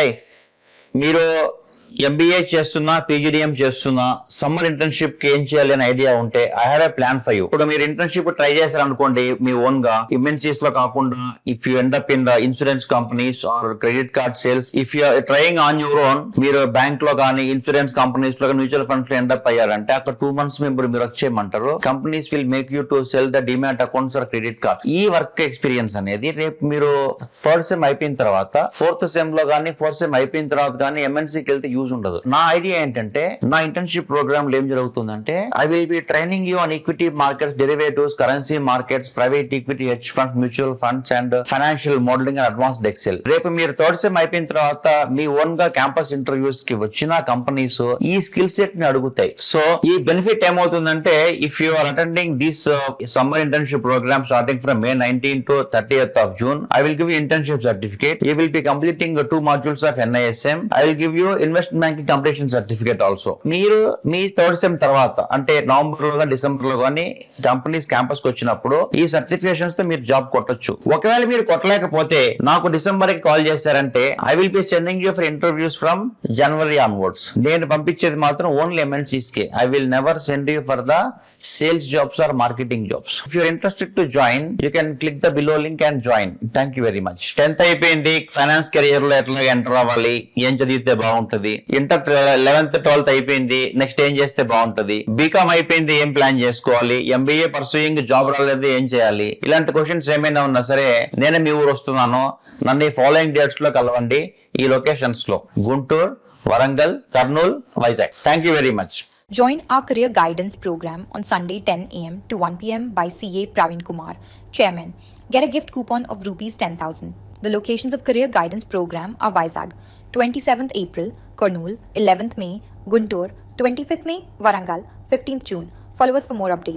Hi, మీరు MBA చేస్తున్నా, PGDM చేస్తున్నా, సమ్మర్ ఇంటర్న్షిప్ కి ఏం చేయాలి అనే ఐడియా ఉంటే I have a plan for you. ఇప్పుడు మీరు ఇంటర్న్షిప్ ట్రై చేశారనుకోండి మీ ఓన్ గా, ఎంఎన్సీస్ లో కాకుండా, if you end up in the insurance companies or credit card sales, if you trying on your own, మీరు బ్యాంక్ లో కానీ ఇన్సూరెన్స్ కంపెనీస్ లో మ్యూచువల్ ఫండ్స్ లో ఎండ్ అప్ అయ్యారంటే అక్కడ 2 months మీరు వచ్చేయమంటారు. Companies will make you to sell the demat accounts or credit cards. ఈ వర్క్ ఎక్స్పీరియన్స్ అనేది రేపు మీరు థర్డ్ సెమ్ అయిపోయిన తర్వాత, ఫోర్త్ సెమ్ లో కానీ, ఫోర్త్ సెమ్ అయిపోయిన తర్వాత కానీ ఎంఎన్సీకి వెళ్తే యూజ్ ఉండదు. నా ఐడియా ఏంటంటే, నా ఇంటర్న్షిప్ ప్రోగ్రామ్ లో ఏం జరుగుతుందంటే, I will be training you on equity markets, derivatives, currency markets, private equity, hedge funds, mutual funds and financial modelling and advanced Excel. రేపు మీరు థర్డ్ సెమ్ అయిపోయిన తర్వాత మీ ఓన్ గా క్యాంపస్ ఇంటర్వ్యూస్ కి వచ్చిన కంపెనీస్ ఈ స్కిల్ సెట్ ని అడుగుతాయి. సో ఈ బెనిఫిట్ ఏమవుతుందంటే, if you are attending this summer internship program starting from May 19 to 30th of June, I will give you internship certificate. You will be completing 2 modules of NISM. I will give you investment banking completion certificate also. మీరు మీ third sem తర్వాత అంటే November లో December లో కానీ companies campus కి వచ్చినప్పుడు ఈ certifications తో మీరు జాబ్ కొట్టొచ్చు. ఒకవేళ మీరు కొట్టలేకపోతే నాకు డిసెంబర్ కి కాల్ చేశారంటే I will be sending you for interviews from January onwards. నేను పంపించేది మాత్రం ఓన్లీ ఎంఎన్సీస్ కే. I will never send you for the sales jobs or marketing jobs. If you are interested to join, you can click the below link and join. Thank you very much. 10th అయిపోయింది, finance career లో ఎట్లా enter అవ్వాలి, ఏం చదివితే బాగుంటది, inter 11th 12th అయిపోయింది, next ఏం చేస్తే బాగుంటది, బీకామ్ అయిపోయింది, ఏం ప్లాన్ చేసుకోవాలి, ఎంబీఏ పర్సూయింగ్, జాబ్ రాలేదు, ఏం చేయాలి, ఇలాంటి క్వశ్చన్స్ ఏమైనా ఉన్నా సరే నేనే మీ ఊరు వస్తున్నాను. నన్ను ఈ ఫాలోయింగ్ డేట్స్ లో కలవండి. ఈ లొకేషన్స్ లో Guntur, Warangal, Kurnool, Vizag. Thank you very much. Join our career guidance program on Sunday 10 a.m. to 1 p.m. by CA Praveen Kumar, Chairman. Get a gift coupon of rupees 10,000. The locations of career guidance program are Vizag, 27th April, Kurnool, 11th May, Guntur, 25th May, Warangal, 15th June. Follow us for more updates.